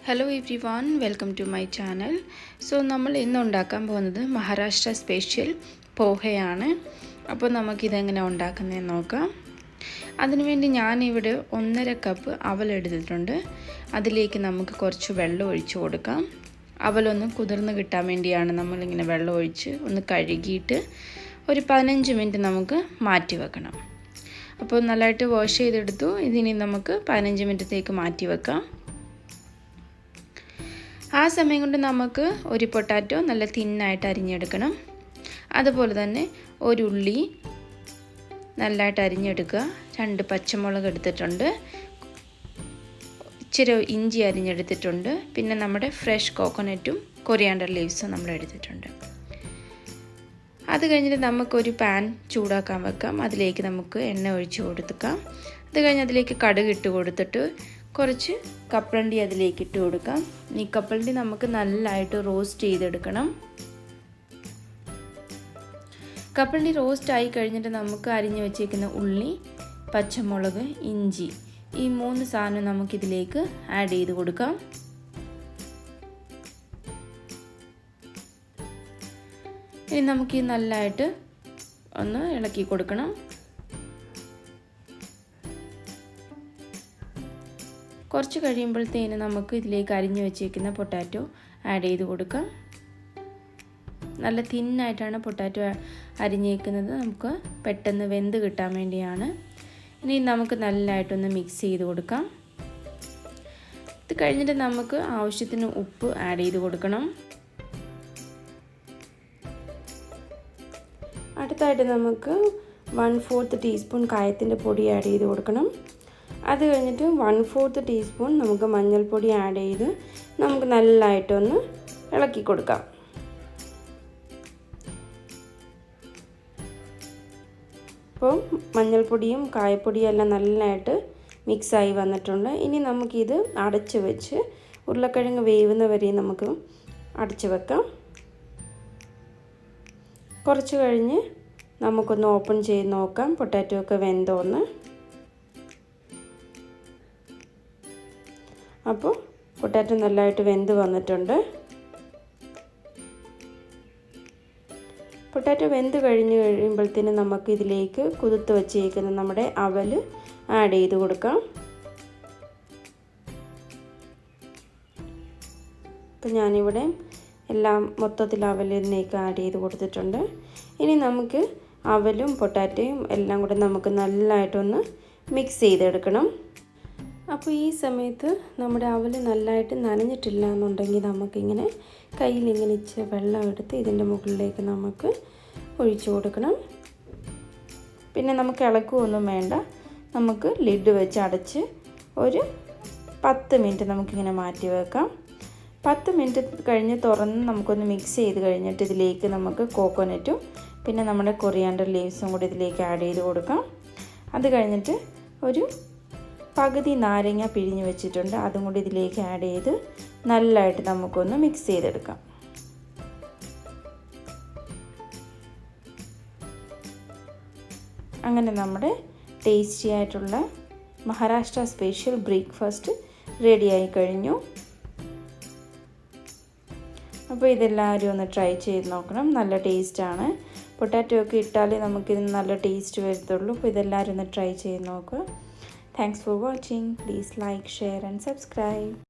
Hello everyone, welcome to my channel. So നമ്മൾ ഇന്ന് ഉണ്ടാക്കാൻ പോകുന്നത് മഹാരാഷ്ട്ര സ്പെഷ്യൽ പോഹയാണ്. അപ്പോൾ നമുക്ക് ഇതെങ്ങനെ ഉണ്ടാക്കുന്നതെന്ന് നോക്കാം. അതിനുവേണ്ടി ഞാൻ ഇവിടെ 1.5 കപ്പ് അവൽ എടുത്തിട്ടുണ്ട്. അതിലേക്ക് നമുക്ക് കുറച്ച് വെള്ളം ഒഴിച്ചു കൊടുക്കാം. അവലൊന്ന് കുതിർന്ന് കിട്ടാൻ വേണ്ടിയാണ് നമ്മൾ ഇങ്ങനെ വെള്ളം ഒഴിച്ച് ഒന്ന് കഴുകിയിട്ട് ഒരു 15 മിനിറ്റ് നമുക്ക് മാറ്റി വെക്കണം. അപ്പോൾ നല്ലതായിട്ട് വാഷ് ചെയ്തെടുത്തു. ഇതിനി നമുക്ക് 15 മിനിറ്റത്തേക്ക് മാറ്റി വെക്കാം. ആ സമയം കൊണ്ട് നമുക്ക് ഒരു പൊട്ടാറ്റോ നല്ല തിന്നായിട്ട് അരിഞ്ഞെടുക്കണം. അതുപോലെ തന്നെ ഒരു ഉള്ളി നല്ലതായിട്ട് അരിഞ്ഞെടുക്കുക. 2 പച്ചമുളക് എടുത്തിട്ടുണ്ട്. ഇച്ചിരി ഇഞ്ചി അരിഞ്ഞെടുത്തിട്ടുണ്ട്. പിന്നെ നമ്മുടെ ഫ്രഷ് കോക്കനട്ടും കൊറിയാണ്ടർ ലീവ്സും നമ്മൾ എടുത്തിട്ടുണ്ട്. അത് കഴിഞ്ഞിട്ട് നമുക്കൊരു പാൻ ചൂടാക്കാൻ വെക്കാം. അതിലേക്ക് നമുക്ക് എണ്ണ ഒഴിച്ച് കൊടുക്കാം. അത് കഴിഞ്ഞ് അതിലേക്ക് കടുക് ഇട്ട് കൊടുത്തിട്ട് കുറച്ച് കപ്പലണ്ടി അതിലേക്ക് ഇട്ട് കൊടുക്കാം. ഈ കപ്പലണ്ടി നമുക്ക് നല്ലതായിട്ട് റോസ്റ്റ് ചെയ്തെടുക്കണം. കപ്പലണ്ടി റോസ്റ്റ് ആയി കഴിഞ്ഞിട്ട് നമുക്ക് അരിഞ്ഞു വെച്ചേക്കുന്ന ഉള്ളി, പച്ചമുളക്, ഇഞ്ചി ഈ 3 സാധനം നമുക്കിതിലേക്ക് ആഡ് ചെയ്ത് കൊടുക്കാം. ഇനി നമുക്ക് ഈ നല്ലതായിട്ട് ഒന്ന് ഇളക്കി കൊടുക്കണം. കുറച്ച് കഴിയുമ്പോഴത്തേന് നമുക്ക് ഇതിലേക്ക് അരിഞ്ഞു വെച്ചേക്കുന്ന പൊട്ടാറ്റോ ആഡ് ചെയ്ത് കൊടുക്കാം. നല്ല തിന്നായിട്ടാണ് പൊട്ടാറ്റോ അരിഞ്ഞേക്കുന്നത്. നമുക്ക് പെട്ടെന്ന് വെന്ത് കിട്ടാൻ വേണ്ടിയാണ്. ഇനി നമുക്ക് നല്ലതായിട്ടൊന്ന് മിക്സ് ചെയ്ത് കൊടുക്കാം. ഇത് കഴിഞ്ഞിട്ട് നമുക്ക് ആവശ്യത്തിന് ഉപ്പ് ആഡ് ചെയ്ത് കൊടുക്കണം. അടുത്തായിട്ട് നമുക്ക് 1/4 ടീസ്പൂൺ കായത്തിൻ്റെ പൊടി ആഡ് ചെയ്ത് കൊടുക്കണം. അത് കഴിഞ്ഞിട്ട് 1/4 ടീസ്പൂൺ നമുക്ക് മഞ്ഞൾപ്പൊടി ആഡ് ചെയ്ത് നമുക്ക് നല്ലതായിട്ടൊന്ന് ഇളക്കി കൊടുക്കാം. അപ്പോൾ മഞ്ഞൾപ്പൊടിയും കായപ്പൊടിയും എല്ലാം നല്ലതായിട്ട് മിക്സായി വന്നിട്ടുണ്ട്. ഇനി നമുക്കിത് അടച്ച് വെച്ച് ഉരുളക്കിഴങ്ങ് വേവുന്ന വരെ നമുക്ക് അടച്ച് വെക്കാം. കുറച്ച് കഴിഞ്ഞ് നമുക്കൊന്ന് ഓപ്പൺ ചെയ്ത് നോക്കാം പൊട്ടാറ്റോ ഒക്കെ വെന്തോന്ന്. അപ്പോൾ പൊട്ടാറ്റോ നല്ലതായിട്ട് വെന്ത് വന്നിട്ടുണ്ട്. പൊട്ടാറ്റോ വെന്ത് കഴിയുമ്പോഴത്തേനും നമുക്ക് ഇതിലേക്ക് കുതിർത്ത് വച്ചേക്കുന്ന നമ്മുടെ അവൽ ആഡ് ചെയ്ത് കൊടുക്കാം. അപ്പോൾ ഞാനിവിടെ എല്ലാം മൊത്തത്തിൽ അവലിലേക്ക് ആഡ് ചെയ്ത് കൊടുത്തിട്ടുണ്ട്. ഇനി നമുക്ക് അവലും പൊട്ടാറ്റോയും എല്ലാം കൂടെ നമുക്ക് നല്ലതായിട്ടൊന്ന് മിക്സ് ചെയ്തെടുക്കണം. അപ്പോൾ ഈ സമയത്ത് നമ്മുടെ അവൽ നല്ലതായിട്ട് നനഞ്ഞിട്ടില്ല എന്നുണ്ടെങ്കിൽ നമുക്കിങ്ങനെ കയ്യിലിങ്ങനെ ഇച്ചിരി വെള്ളം എടുത്ത് ഇതിൻ്റെ മുകളിലേക്ക് നമുക്ക് ഒഴിച്ചു കൊടുക്കണം. പിന്നെ നമുക്ക് ഇളക്കുകയൊന്നും വേണ്ട. നമുക്ക് ലിഡ് വെച്ച് അടച്ച് ഒരു 10 മിനിറ്റ് നമുക്കിങ്ങനെ മാറ്റി വെക്കാം. 10 മിനിറ്റ് കഴിഞ്ഞ് തുറന്ന് നമുക്കൊന്ന് മിക്സ് ചെയ്ത് കഴിഞ്ഞിട്ട് ഇതിലേക്ക് നമുക്ക് കോക്കോനറ്റും പിന്നെ നമ്മുടെ കൊറിയാണ്ടർ ലീവ്സും കൂടി ഇതിലേക്ക് ആഡ് ചെയ്ത് കൊടുക്കാം. അത് കഴിഞ്ഞിട്ട് ഒരു പകുതി നാരങ്ങ പിഴിഞ്ഞ് വെച്ചിട്ടുണ്ട്. അതും കൂടി ഇതിലേക്ക് ആഡ് ചെയ്ത് നല്ലതായിട്ട് നമുക്കൊന്ന് മിക്സ് ചെയ്തെടുക്കാം. അങ്ങനെ നമ്മുടെ ടേസ്റ്റി ആയിട്ടുള്ള മഹാരാഷ്ട്ര സ്പെഷ്യൽ ബ്രേക്ക്ഫാസ്റ്റ് റെഡിയായി കഴിഞ്ഞു. അപ്പോൾ ഇതെല്ലാവരും ഒന്ന് ട്രൈ ചെയ്ത് നോക്കണം. നല്ല ടേസ്റ്റാണ്. പൊട്ടാറ്റോ ഒക്കെ ഇട്ടാലേ നമുക്കിതിന് നല്ല ടേസ്റ്റ് വരത്തുള്ളൂ. അപ്പോൾ ഇതെല്ലാവരും ഒന്ന് ട്രൈ ചെയ്ത് നോക്കുക. Thanks for watching. Please like, share and subscribe.